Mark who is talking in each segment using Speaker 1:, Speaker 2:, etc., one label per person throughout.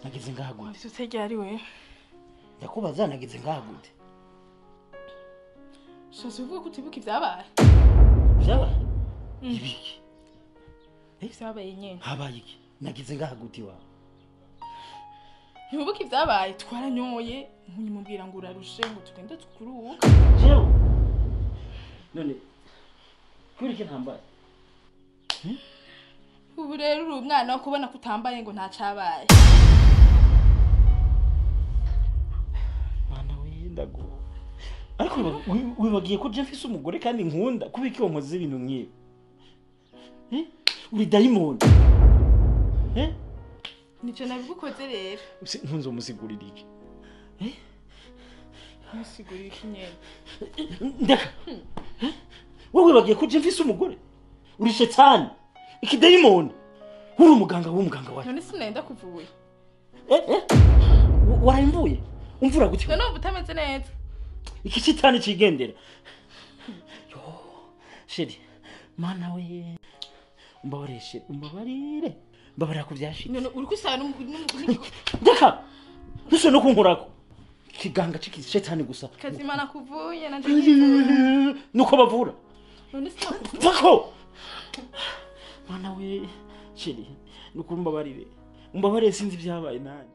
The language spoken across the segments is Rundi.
Speaker 1: nagize ngahagude
Speaker 2: Wabisutse ryari we?
Speaker 1: Ndakubaza nagize ngahagude.
Speaker 2: Shose uvuga ko utibuka ivyabaye?
Speaker 1: Vyabaye? Ibiki?
Speaker 2: Vyabaye nyene.
Speaker 1: Habaye iki? Nagize ngahagude wa.
Speaker 2: Ntibuka ivyabaye twaranyoye nkunyimubwira ngo urarushe ngo tugende tukuruhuka.
Speaker 1: Jewe. None kurike ntambaye.
Speaker 2: Ubu rero uri umwana wo kubona kutambaye ngo ntacabaye.
Speaker 1: Mana windago. Ariko wibagiye ko je mfise umugore kandi nkunda kubiki wo nkoze ibintu nk'ibi. Uri diamond.
Speaker 2: Nico nabigukoze rero.
Speaker 1: Nkunzo musigurira iki?
Speaker 2: Musigurira iki nyene?
Speaker 1: Ndeka. Wowe wibagiye ko je mfise umugore? Uri shetani. Iki diamond. Uri umuganga w'umuganga wawe.
Speaker 2: None sinenda kuvuye.
Speaker 1: Warimbuye. Umvura gutyo.
Speaker 2: None ubutameze neza.
Speaker 1: Iki shetani cigendera. Yo. Sheri. Mana we. Umbabareshe, umbabarire. Mbabarira ku byashitse.
Speaker 2: None uri kusana
Speaker 1: Ndeka. Nuse no kunkorako. Kiganga ciki shetani gusa.
Speaker 2: Kazimana kuvuye nanje.
Speaker 1: Nuko bavura.
Speaker 2: None sinakuvura.
Speaker 1: Pako. Mana we. Sheri. Nuko umbabarire. Umbabarire sinzi byabaye nani.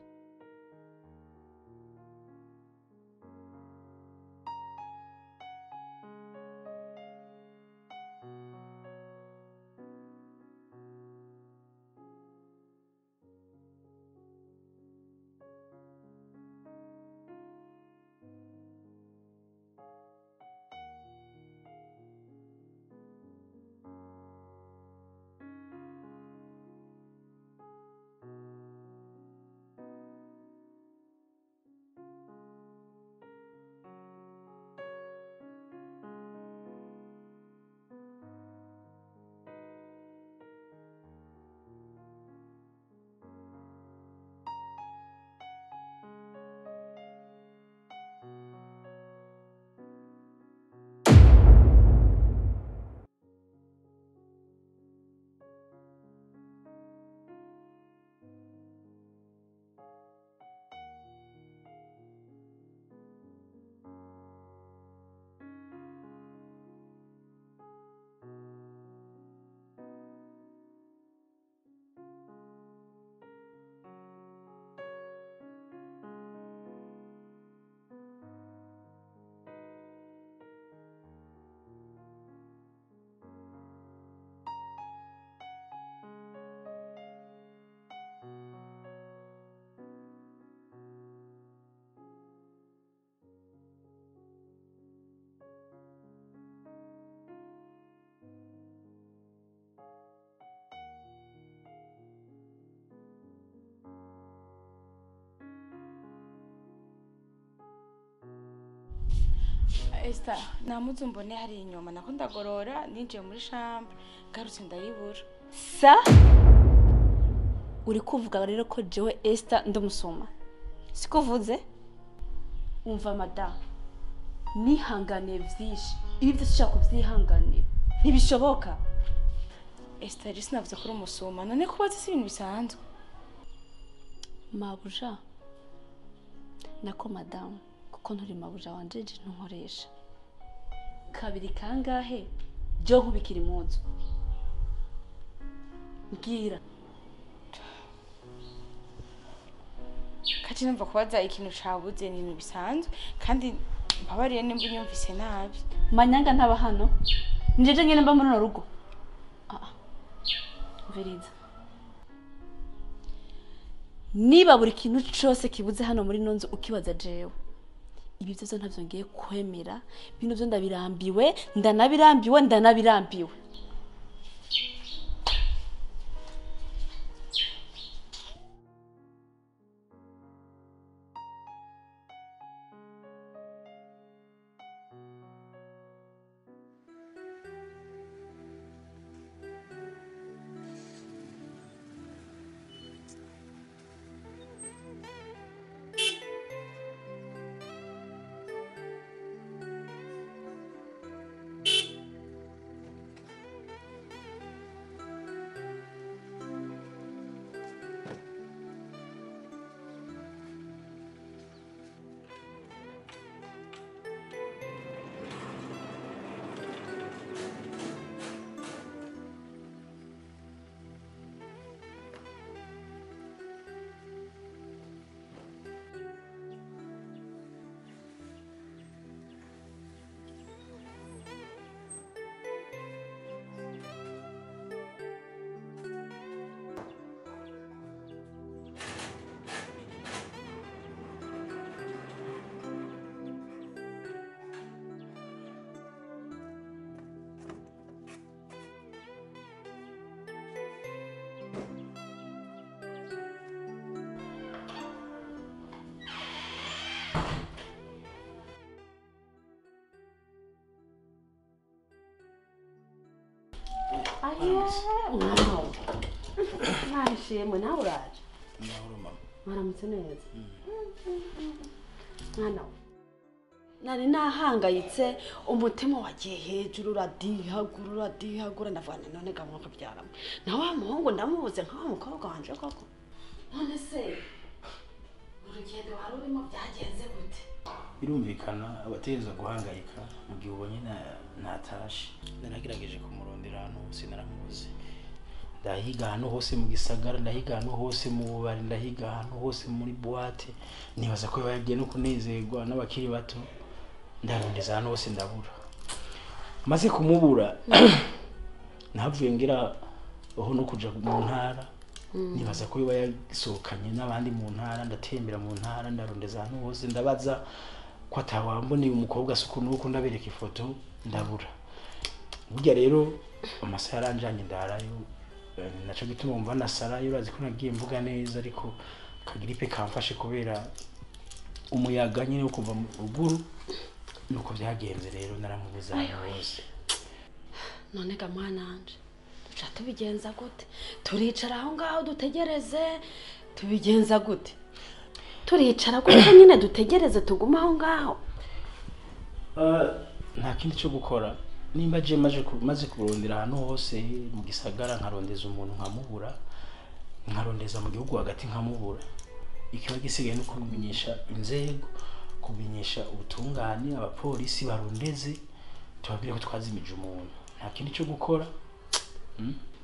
Speaker 2: Esther namuze mbone hari inyuma nako ndagorora ninjiye muri chambre garutse ndayibura
Speaker 3: sa uri kuvuga rero ko jewe Esther ndamusoma siko vuze umva madame nihangane vyinshi ibi vyose ushaka kuvyihanganira ntibishoboka.
Speaker 2: Esther sinavuze ko uri umusuma none kubaza si ibintu bisanzwe
Speaker 3: mabuja nako madame kuko nturi mabuja wanje je ntunkoresha kabiri kangahe jo nkubikira impuzu mbwira
Speaker 2: kati numva kubaza ikintu cabuze ni ibintu bisanzwe kandi mpabariye nimba unyumvise nabi.
Speaker 3: Manyanga ntaba hano njeje nyene mba muri no rugo veriza niba buri kintu cyose kibuze hano muri nonzo ukibaza jewe ibi byo ntavyo ngiye kwemera bino byo ndanabirambiwe. Wow. Nashimwe nawe uraje.
Speaker 1: Ndahoro mama.
Speaker 3: Maramutse neza. Mwana. Nari nahangayitse umutima wagiye hejuru uradihagura ndavana none gamuka byaramo. Na wa muhungu ndamubuze nkaho mukobwa wanje koko. None se urugendo wari urimo byagenze gute?
Speaker 1: Birumvikana abategeza guhangayika mu gihe ubonye natashe. Naragerageje kumurondera hano sinaramubuze. Ndahiga hano hose mu gisagara, ndahiga hano hose mu bubari, ndahiga hano hose muri boîte. Nibaza ko yagiye no kunezerwa n'abakiri bato. Ndarondeza hano hose ndabura. Maze kumubura navuye ngira aho no kuja mu ntara. Nibaza ko yoba yasohokanye n'abandi mu ntara, ndatembera mu ntara, ndarondeza hano hose ndabaza ko atawamboneye umukobwa suku nuko ndabereka ifoto ndabura. Burya rero amasaha yaranjanye ndarayo naco gituma umva nasarayo urazi ko nagiye mvuga neza ariko kagiripe kamfashe kubera umuyaga nyine kuva mu ruguru nuko byagenze rero naramubuza hose.
Speaker 3: None ga mwananje duca tubigenza gute? Turicara aho ngaho dutegereze tubigenza gute? Turicara gute nyine dutegereze tuguma aho ngaho?
Speaker 1: Nta kindi cyo gukora. Nimba je maze kurondera hano hose mu gisagara nkarondeza umuntu nkamubura, nkarondeza mu gihugu hagati nkamubura. Ikiba gisigaye no kubimenyesha inzego, kubimenyesha ubutungane, abapolisi barondeze tubabwire ko twazimije umuntu. Nta kindi cyo gukora.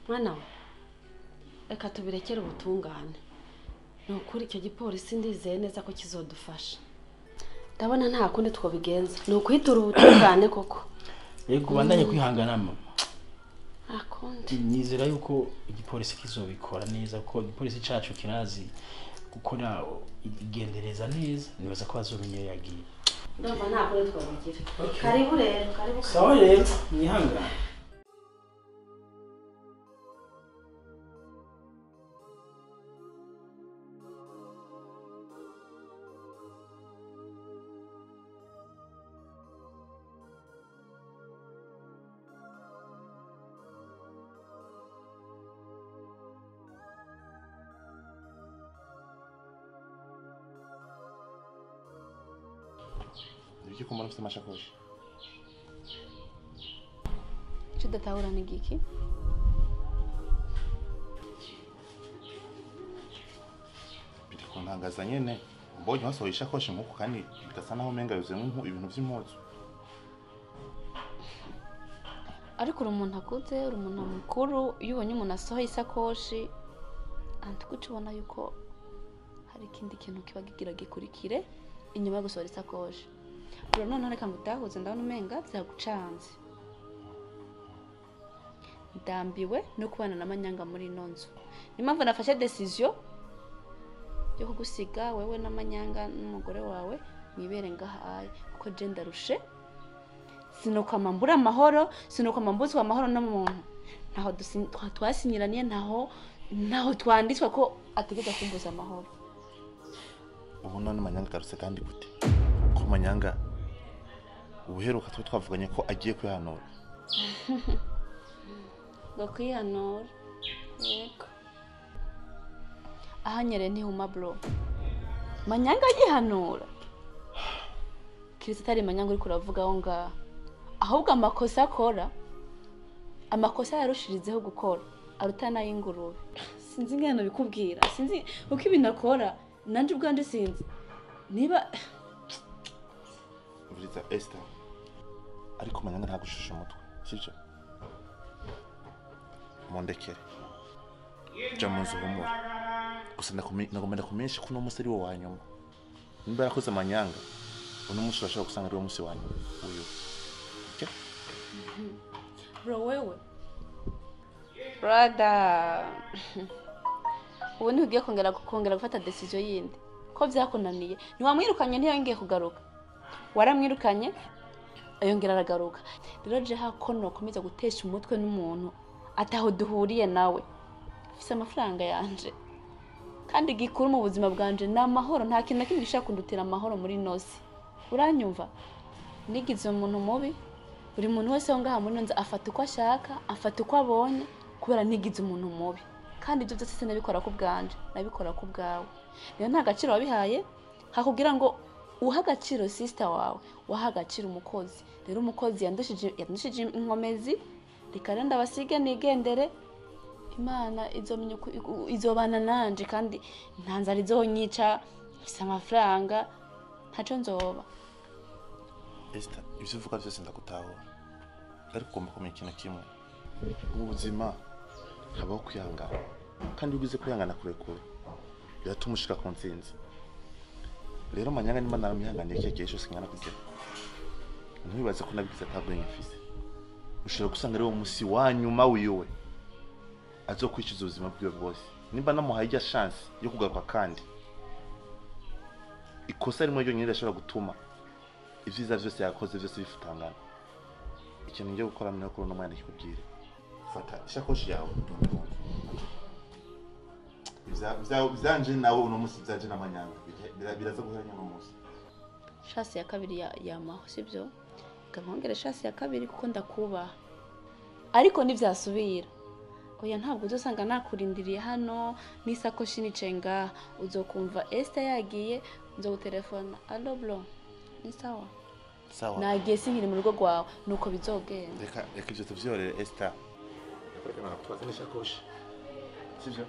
Speaker 3: Mwana reka tubirekere ubutungane. Nukuri icyo gipolisi ndizeye neza ko kizodufasha. Ndabona nta kundi twobigenza. Nukwitura ubutungane koko.
Speaker 1: Yego bandanye kwihangana mama.
Speaker 3: Akundi.
Speaker 1: Nizera yuko igipolisi kizobikora neza ko igipolisi cacu kirazi gukora igendereza neza. Nibaza ko bazomenye yagiye.
Speaker 3: Ndumva nta kundi twobigira. Karibu rero, karibu.
Speaker 1: Sawa rero, mwihangana.
Speaker 4: Niki ko murafite amashakoshi?
Speaker 3: icyo udatahura ni igiki?
Speaker 4: Biri kuntangaza nyene. Mbonye wasohoye ishakoshi nkuko kandi bigasa naho umenga yuzuyemo ibintu by'impuzu.
Speaker 3: ariko uri umuntu akuze, uri umuntu mukuru, iyo ubonye umuntu asohoye isakoshi antikuca ubona yuko hari ikindi kintu kiba kigira gikurikire inyuma yo gusohora isakoshi. Bro noneho reka ngutahuze ndabona umenga byagucanze. Ndambiwe no kubana na Manyanga muri ino nzu. Ni mpamvu nafashe decision yo kugusiga wewe na Manyanga n'umugore wawe mwibere ngahaye kuko je ndarushe. Sinokama mbura amahoro, sinokama mbuzwa amahoro n'umuntu. Ntaho twasinyiraniye, ntaho twanditswe ko ategeka kumbuza amahoro.
Speaker 4: Ubu none Manyanga garutse kandi gute? Ko Manyanga ubuheruka twavuganye ko agiye kwihanura.
Speaker 3: Ngo kwihanura? Yego. Ahanyere ntihuma bro. Manyanga yihanura. Kirisa atari Manyanga uri kuravugaho ngaha. Ahubwo amakosa akora, amakosa yarushirizeho gukora arutana y'ingurube. Sinzi ngene bikubwira, sinzi uko ibintu akora, nanje ubwande sinzi. Niba
Speaker 4: Vuriza Esther. Ariko Manyanga ntagushusha umutwe, sibyo? Mondekere. Jamuzo humura. Gusa nagomba kumenyesha ko no musi ari wo wanyuma. Nimba yakoze Manyanga, uno musi urashobora gusanga ari wo musi wanyuma. Uyu. Okay?
Speaker 3: Bro wewe. Brother. Ubu ni ugiye kongera gufata decision yindi. Ko byakunaniye. Ntiwamwirukanye ntiyongeye kugaruka. Waramwirukanye ayongera aragaruka. Rero je hakono komeza gutesha umutwe n'umuntu ataho duhuriye nawe. Fise amafaranga yanje. Kandi gikuru mu buzima bwanje n'amahoro, nta kintu nakimwe gishaka kundutira amahoro muri nosi. Uranyumva? Nigize umuntu mubi, buri muntu wese ngo ngaha muri nonza afata uko ashaka, afata uko abonye kubera nigize umuntu mubi. Kandi ibyo byose sinabikora ku bwanje, nabikora ku bwawe. Rero nta gaciro wabihaye, hakugira ngo uha agaciro sister wawe, waha agaciro umukozi. Rero umukozi yandushije inkomezi, reka renda basige nigendere. Imana izobana nanje kandi ntanzara izonyica, fise amafaranga ntaco nzoba.
Speaker 4: Esther, ibyo uvuga byose ndagutahura. Ariko ugomba kumenya ikintu kimwe. Mu buzima habaho kwihangana. Kandi ugize kwihangana kurekure biratuma ushika ku ntsinzi. Rero Manyanga nimba naramwihanganiye ikihe cyose kingana kugira. Ntibibaze ko nabigize atabwenye mfise. Ushobora gusanga ari wo musi wanyuma wiwe azokwishyuza ubuzima bwiwe bwose. Nimba namuhaye ijya chance yo kugaruka kandi ikosa rimwe ryo nyine rishobora gutuma ivyiza vyose yakoze vyose bifutangana. Ikintu ngiye gukora ni uko no mwana kikubwire. Fata ishakoshi yawe. Bizanje nawe uno musi byaje na Manyanga. Biraza guhanya no musi.
Speaker 3: Chance ya kabiri yamaho sibyo? Gahongere chance ya kabiri kuko ndakubaha. Ariko nivyasubira. Oya ntabwo uzosanga nakurindiriye hano n'isakoshi nicenga, uzokumva Esther yagiye, nzogutelefona. Allo bro. Ni sawa?
Speaker 4: Sawa.
Speaker 3: Nagiye sinkiri mu rugo rwawe nuko bizogenda.
Speaker 4: Reka ibyo tuvyorere Esther. Reka nakutwaza n'ishakoshi. Sibyo?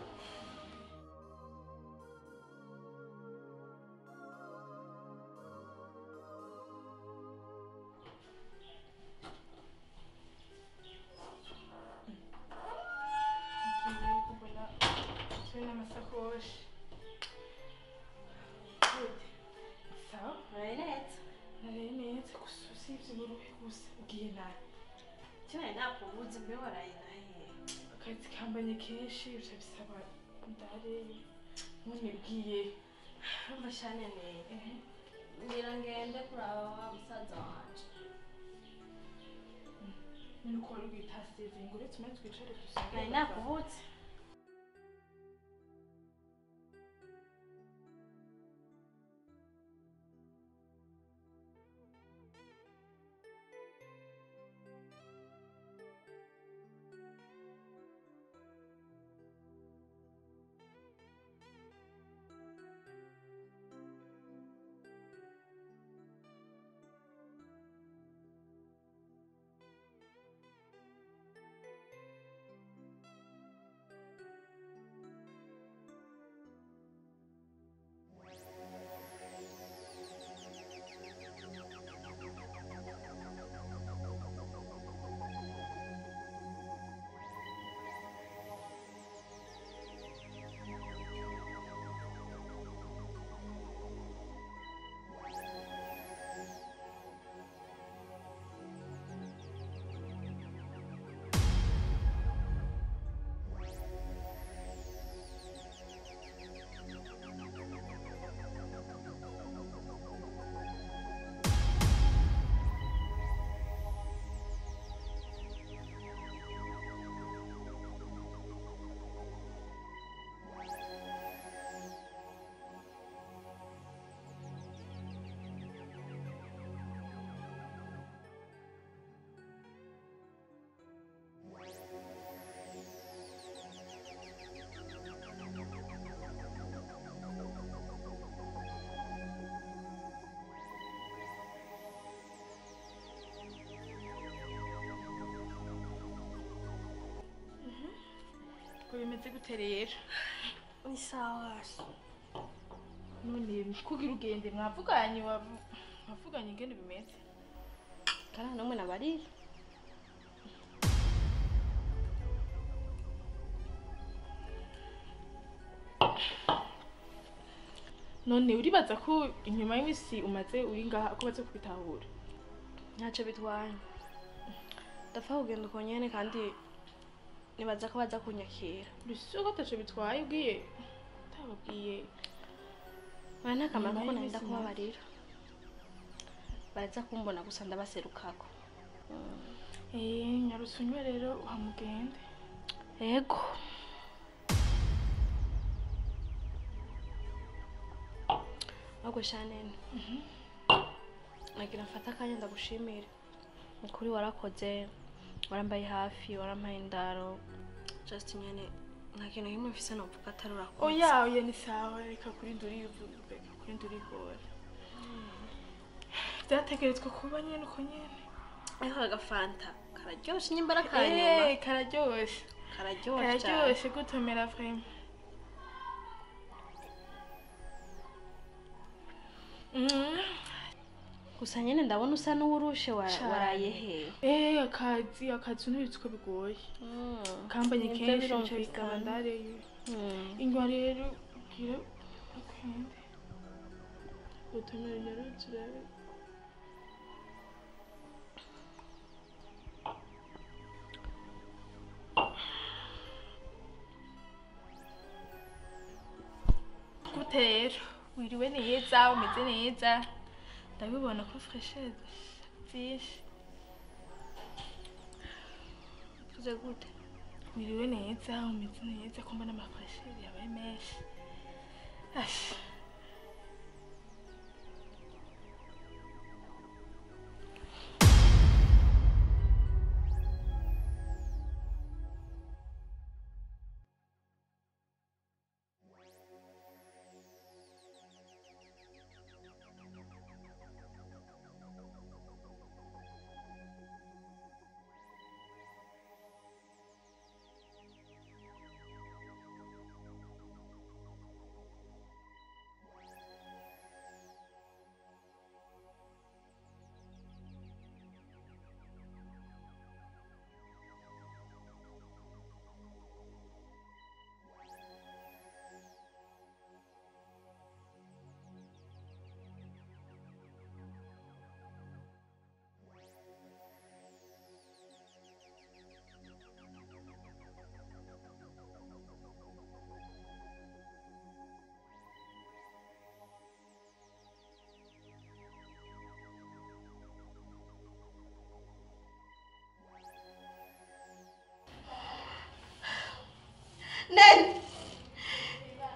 Speaker 2: Kambanye kenshi bisaba ndare ntunibwiye
Speaker 3: Amashane ngira ngende kuraba musaza wanje.
Speaker 2: nuko rugita saving uretse umenye twicare dusanga.
Speaker 3: Nari nakubutse.
Speaker 5: bimeze gute rero
Speaker 3: ni sawa
Speaker 5: none kugira ugende mwavuganye ingene bimeze
Speaker 3: kana namwe nabarira
Speaker 5: none uribaza ko inyuma y'imisi umaze uri ngaha ko baze kubitahura
Speaker 3: ntacyo bitwaye ndapfa kugenda uko nyene kandi nibaza ko baza kunyakira
Speaker 5: bisuko ataco bitwaye ubwiye utababwiye
Speaker 3: bana ntakamaro kuko nari ndakubabarira baraza kumbona gusa ndabaserukako
Speaker 5: nyarusunywe rero uhamugende
Speaker 3: yego ahubwo shanene nagira mfata akanya ndagushimira ukuri warakoze warambaye hafi warampaye indaro just nyene nta kintu kimwe mfise novuga atari urakoze
Speaker 5: oya ni sawa reka kuri ndurigora vyategerezwa kuba nyene uko nyene
Speaker 3: ariko agafanta kararyoshe nyimbara kanyuma
Speaker 5: kararyoshe gutomera vraiment
Speaker 3: gusa nyene ndabona usa n'uwurushe waraye he
Speaker 5: akazi ntibitse uko bigoye kambanye kenshi nca bikaba ndareye ingwa rero gira ukende utomera inyarutse urabe gute rero wiriwe neza umeze neza ndabibona ko fresher byinshi
Speaker 3: tuze gute
Speaker 5: wiriwe neza umeze neza ko mbona amafresher yabaye menshi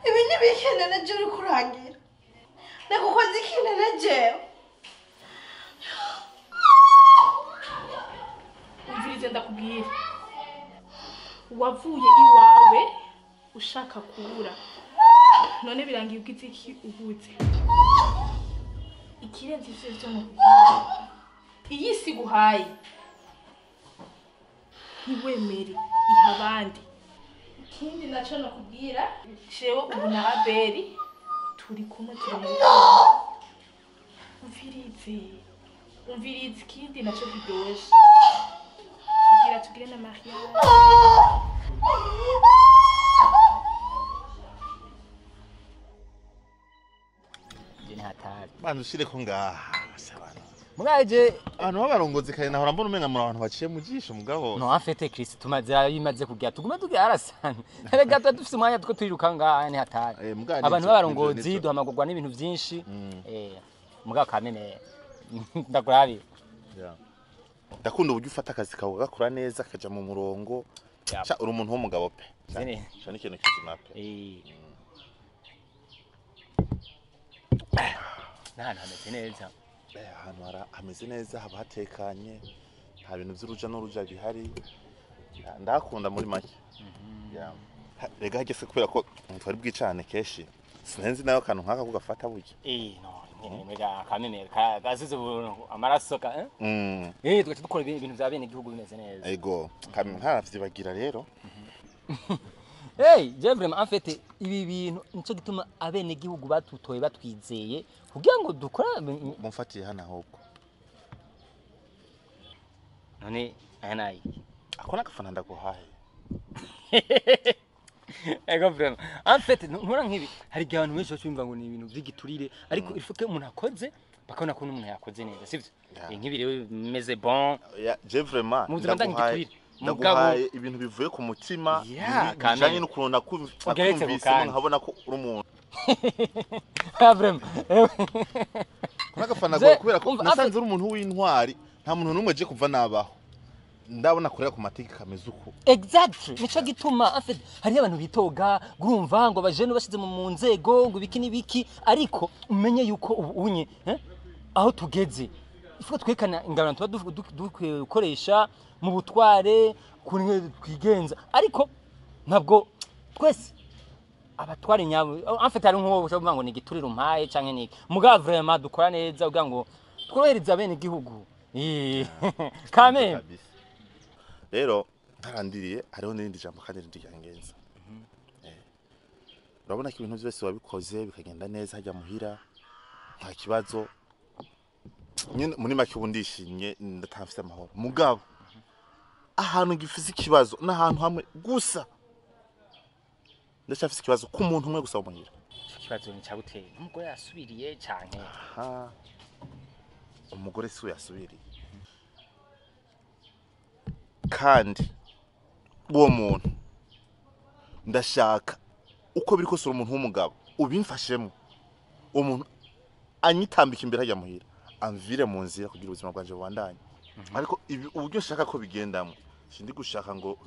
Speaker 3: ibi ntibikene na jewe uri kurangira nagukoze ikine na jewe
Speaker 5: umvirize ndakubwira wavuye iwawe ushaka kubura none birangiye ugize iki ubuze ikirenze ivyo vyo mubwira iyi si guhaye ntiwemere iha abandi ikindi naco nakubwira jewe ubu na Abeli turi kumwe turi mu umvirize ikindi naco kiryoshe tugire na mariage
Speaker 1: hatari
Speaker 4: bantu ushire ko ngaha sabana
Speaker 1: mwaje
Speaker 4: abantu babarongozi kare nahora mbona umenga muri abantu baciye mu jisho mugabo
Speaker 1: no afete Kristo tumaze kugira tugume tugira arasana rega dufise umwanya two twiruka ngaha ni hatari abantu babarongozi duhamagurwa n'ibintu byinshi mugabo kamene ndakurabi
Speaker 4: ndakunda uburyo ufata akazi kawe gakora neza kaja mu murongo cha uri umuntu w'umugabo pe
Speaker 1: zene
Speaker 4: cyo ni ikintu kizima pe
Speaker 1: nahana hameze neza
Speaker 4: ahantu hameze neza haba hatekanye nta bintu by'uruja n'uruja bihari ndakunda muri make rega hageze kubera ko twari bwicane keshi sinenzi nayo kantu nkaka kugafata burya
Speaker 1: no mega kamene gazize amaraso ka twaje dukora ibintu bya bene igihugu bimeze neza
Speaker 4: ego kamene ntaravyibagira rero
Speaker 6: hey je vraiment en fait ibi bintu nico gituma abene gihugu batutoye batwizeye kugira ngo dukora
Speaker 4: mumfatiye hana ahubwo
Speaker 6: none anayi
Speaker 4: akona gafana ndaguhaye
Speaker 6: ego vraiment en fait ntura nkibi hari abantu benshi bashimva ngo ni ibintu by'igiturire ariko il faut que umuntu akoze bakabona ko umuntu yakoze neza sivyo nkibi rero bimeze bon
Speaker 4: je vraiment ndaguhaye ibintu bivuye ku mutima bijanye n'ukuntu nakumvise nkabona ko uri umuntu
Speaker 6: vraiment
Speaker 4: kuna gafana go kubera ko nasanze uri umuntu w'intwari nta muntu numwe je kuva nabaho ndabona kurera ku mateka kameze uko
Speaker 6: exactly nico gituma en fait hari abantu bitoga gurumva ngo abajene bashize mu nzego ngo biki nibiki ariko umenye yuko ubunye aho tugeze ifuko twekana ingabano tuba dukoresha mu butware kunwe twigenza ariko ntabwo twese abatware nyabo en fait ari nko ushobora ngo ni giturira umpaye canke niki muga vraiment dukora neza ugira ngo tworohereza bene igihugu kame
Speaker 4: rero ntarandiriye hariho n'irindi jambo kandi rindi ryangenza urabona ko ibintu byose wabikoze bikagenda neza hajya muhira nta kibazo nyine muri make ubu ndishimye ndatafite amahoro mugabo ahantu ngifise ikibazo n'ahantu hamwe gusa ndashafise ikibazo ku muntu umwe gusa umuhira
Speaker 6: ikibazo ni cyaguteye umugore yasubiriye cyane
Speaker 4: umugore si yasubiriye kandi uwo muntu ndashaka uko biri kose umuntu w'umugabo ubimfashemo umuntu anyitambika imbere hajya muhira amvire mu nzira kugira ubuzima bwanje bubandanye ariko uburyo nshaka ko bigendamo sindi gushaka ngo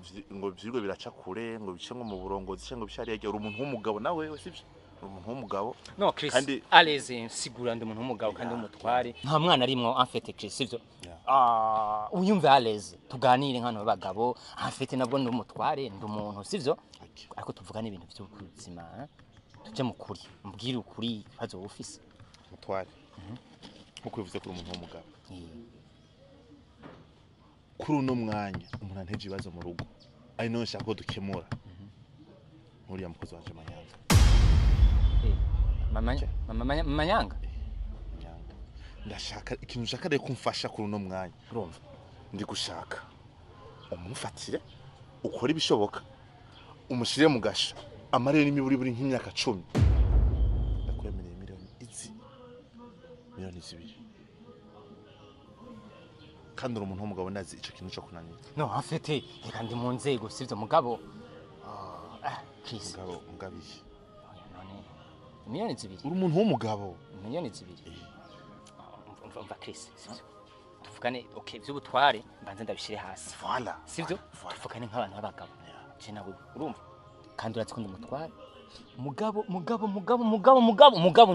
Speaker 4: vyirwe biraca kure ngo bice ngo mu burongozi cyangwa bishari yagera umuntu w'umugabo nawe sivyo umuntu w'umugabo
Speaker 6: no Chris allez sigura ndi umuntu w'umugabo kandi umutware nta mwana arimwo en fait Chris sivyo uyumve allez tuganire nkano bagabo en fait nabwo ndi umutware ndi umuntu sivyo ariko tuvugana ibintu by'ubuzima tuje mu kuri mbwira ukuri hazo office
Speaker 4: mutware uko bivuze ko umuntu w'umugabo kuri uno mwanya umuntu anteje ibibazo mu rugo ari no nshaka ko dukemura uriya mukozi wanje
Speaker 6: Manyanga
Speaker 4: ndashaka ikintu ushaka rero kumfasha kuri uno mwanya urumva ndi gushaka umufatire ukora ibishoboka umushire mu gasha amarere n'imiburi buri nk'imyaka 10 ndakwemereye miliyoni 2 kandi umuntu w'umugabo nazi ico kintu cyo kunanira
Speaker 6: no afite reka ndi mu nzego sivyo mugabo Chris
Speaker 4: mugabishi
Speaker 6: miliyoni 2
Speaker 4: uri umuntu w'umugabo
Speaker 6: miliyoni 2 umva Chris sivyo tuvugane okay by'ubutware mbanze ndabishire hasi
Speaker 4: voilà
Speaker 6: sivyo tuvugane nk'abantu b'abagabo je nawe urumva kandi uratse ko ndi mutware mugabo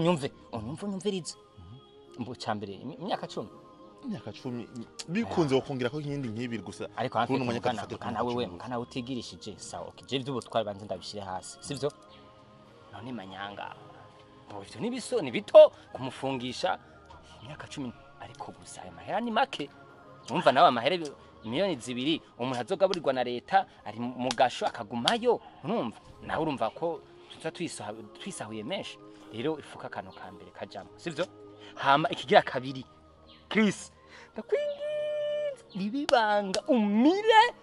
Speaker 6: nyumve nyumvirize mbo cyambere imyaka 10
Speaker 4: bikunze wakongera ko nkindi nkibiri gusa
Speaker 6: ariko kana wewe kana utigirishije sawa okay je by'ubutware banze ndabishire hasi sivyo none Manyanga bovyo ni bito kumufungisha imyaka 10 ariko gusa aya mahera ni make umva nawe amahera miliyoni 2 umuntu azogaburirwa na leta ari mu gasho akagumayo urumva nawe urumva ko twisahuye menshi rero ifuka kano ka mbere kajamo sivyo hama ikigira kabiri Chris ndakwingiza libibanga umire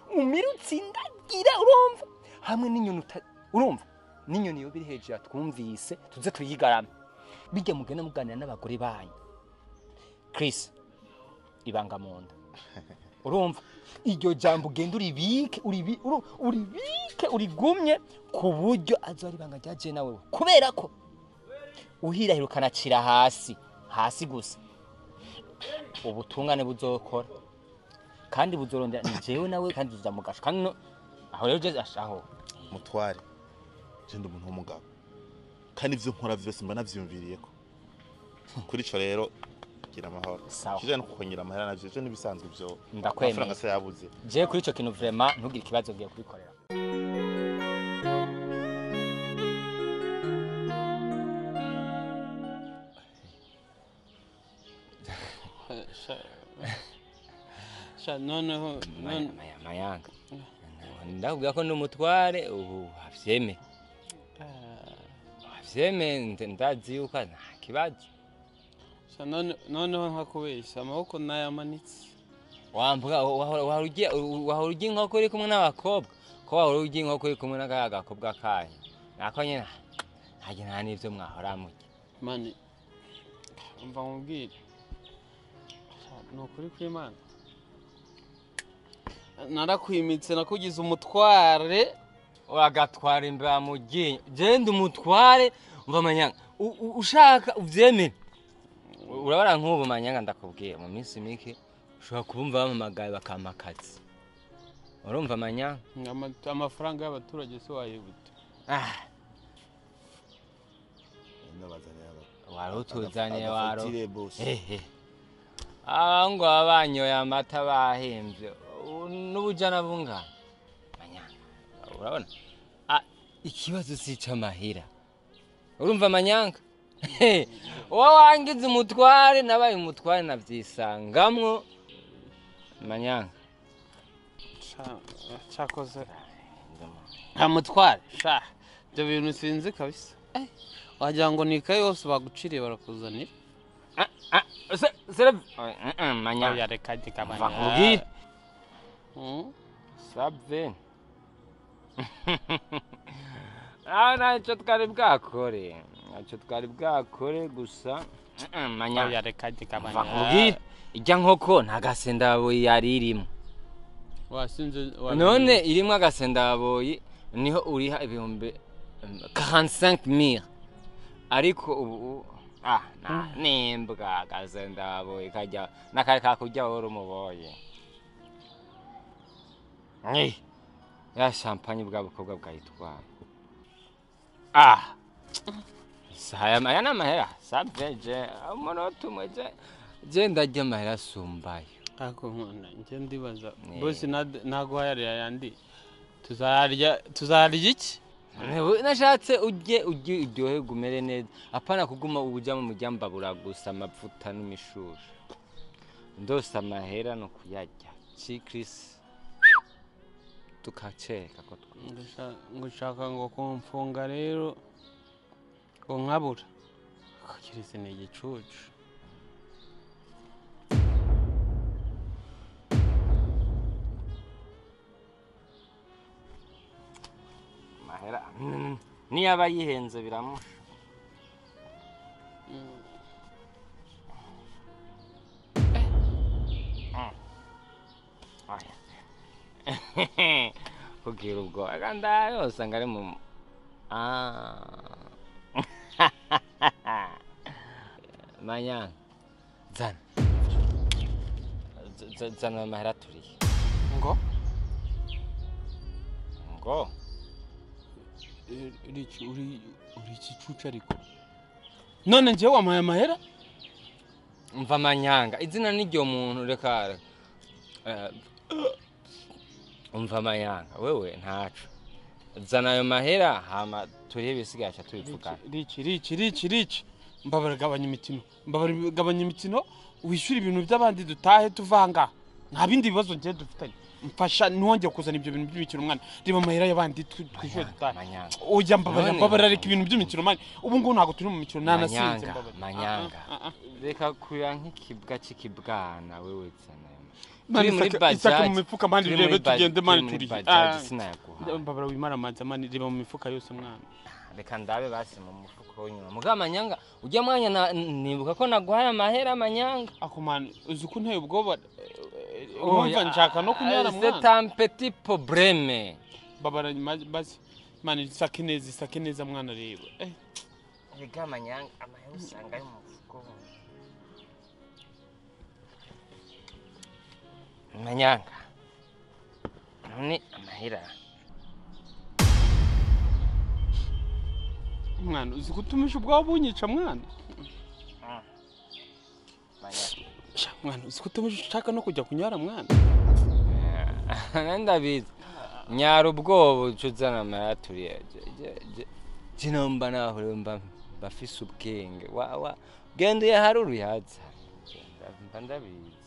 Speaker 6: utsindagira urumva hamwe n'inyoni urumva n'inyoni yo biri hejuru twumvise tuze tuyigarame bijye mugena muganira n'abagore banyu Chris ibanga munda urumva iryo jambo ugenda uribike urigumye ku buryo azari banga ryaje nawe kubera ko uhirahirukana cira hasi gusa ubutungane buzokora kandi buzorondera ni jewe nawe kandi tuzamugasha kandi aho rero je ashaho
Speaker 4: mutware je ndi umuntu w'umugabo kandi ivyo nkora vyose mba navyumviriyeko kuri ico rero gira amahoro kije no kukonyera amahera navyo je nibisanzwe byo
Speaker 6: ndakwemera
Speaker 4: se yabuze
Speaker 6: je kuri ico kintu vraiment ntugire ikibazo ngiye kubikorera
Speaker 7: noneho
Speaker 6: Manyanga ndakubwira ko n'umutware ubu avyeme ndazi yuko nta kibazo
Speaker 7: noneho nkakubeshya amaboko nayamanitse
Speaker 6: wamvuga wahora urya inkoko uri kumwe n'abakobwa ko wahora urya inkoko uri kumwe n'akaya gakobwa kanyu nako nyine nta n'ibyo mwahora murya
Speaker 7: mani umva nkubwire ni ukuri kw'Imana narakwimitse nakugize umutware
Speaker 6: uragatwara imbere mu ryinyo genda umutware umva Manyanga ushaka uvyemere urabara nk'ubu Manyanga ndakubwiye mu minsi mike ushobora kubumva bamamagaye bakampa akazi urumva Manyanga
Speaker 7: amafaranga y'abaturage se wayibute
Speaker 6: wari utuzaniye waro ngo abanyoye amata bahembye n'ubujana bungana Manyanga urabona ikibazo sica amahera urumva Manyanga wowe wangize umutware nabaye umutware navyisangamwo Manyanga
Speaker 7: cyakoze nta mutware sha ibyo bintu sinzi kabisa wagira ngo nikaye yose baguciriye barakuzanira
Speaker 6: Manyanga
Speaker 7: reka ndikabanya
Speaker 6: vakubwira sabve ntacyo twari bwakore gusa Manyanga
Speaker 7: reka ndikabanya
Speaker 6: vakubwira ijya nkoko nta gasendaboyi yari irimo
Speaker 7: wasinze
Speaker 6: none irimo agasendaboyi niho uriha ibihumbi 45,000 ariko ubu n'imbwa agasendaboyi kajya n'akari kakujya wari umuboye ya champagne bwa bukobwa bwayitwaye aya n'amahera sabeje umunota umwe je ndarya amahera asumbaye
Speaker 7: ako nkona nje ndibaza bose ntago hayarira yandi tuzarya iki
Speaker 6: nashatse ujye uryohe gumere neza apana kuguma ubuja mu mujyambabura gusa amavuta n'imishusho ndose amahera no kuyarya chikris tukaceka ko
Speaker 7: ngushaka ngo kumfunga rero ngo nkabura kakirize ni igicucu
Speaker 6: mahera niyaba yihenze biramusha kugira ubwo aganda yose ngari mu Manyanga zana amahera turiye
Speaker 7: ngo uri igicucu ariko none njyewe wampaye amahera
Speaker 6: mva Manyanga izina n'iryo muntu reka umva Manyanga wewe ntacu zana ayo mahera hama turiye bisigaye cha tubivugana
Speaker 7: riki mbabaragabanya imikino wishyura ibintu by'abandi dutahe tuvanga nta bindi bibazo ngiye dufitanye mfasha ntonge kuzana ibyo bintu by'imikino mwana riba amahera y'abandi twishyure dutahe ujya mbabarareka ibintu by'imikino mwana ubu ngubu ntabwo turi mu mikino nanasinze
Speaker 6: Manyanga reka kuya nk'ikibwa cy'ikibwana wewe zana
Speaker 7: isaka mu mifuka mani rebe tugende mani turi mbabara wimara manza mani reba mu mifuka yose mwana
Speaker 6: reka ndabe basi mu mufuko w'inyuma muga Manyanga ujya mwanya nibuka ko naguhaye amahera Manyanga
Speaker 7: ako mani uzi ko nteye ubwoba umva nshaka no kunyara mwana
Speaker 6: c'est un petit problème
Speaker 7: babara basi mani isake neza mwana reba
Speaker 6: rega Manyanga amahera usanga ari mu mufuko Manyanga none amahera
Speaker 7: mwana uzi kutumisha ubwawe bunyica mwana mwana uzi kutumisha ushaka no kujya kunyara mwana
Speaker 6: ndabizi nyara ubwoba ucuzana amahera turiye jinomba naho mba fise ubwenge genda uyaharura uyaza ndabizi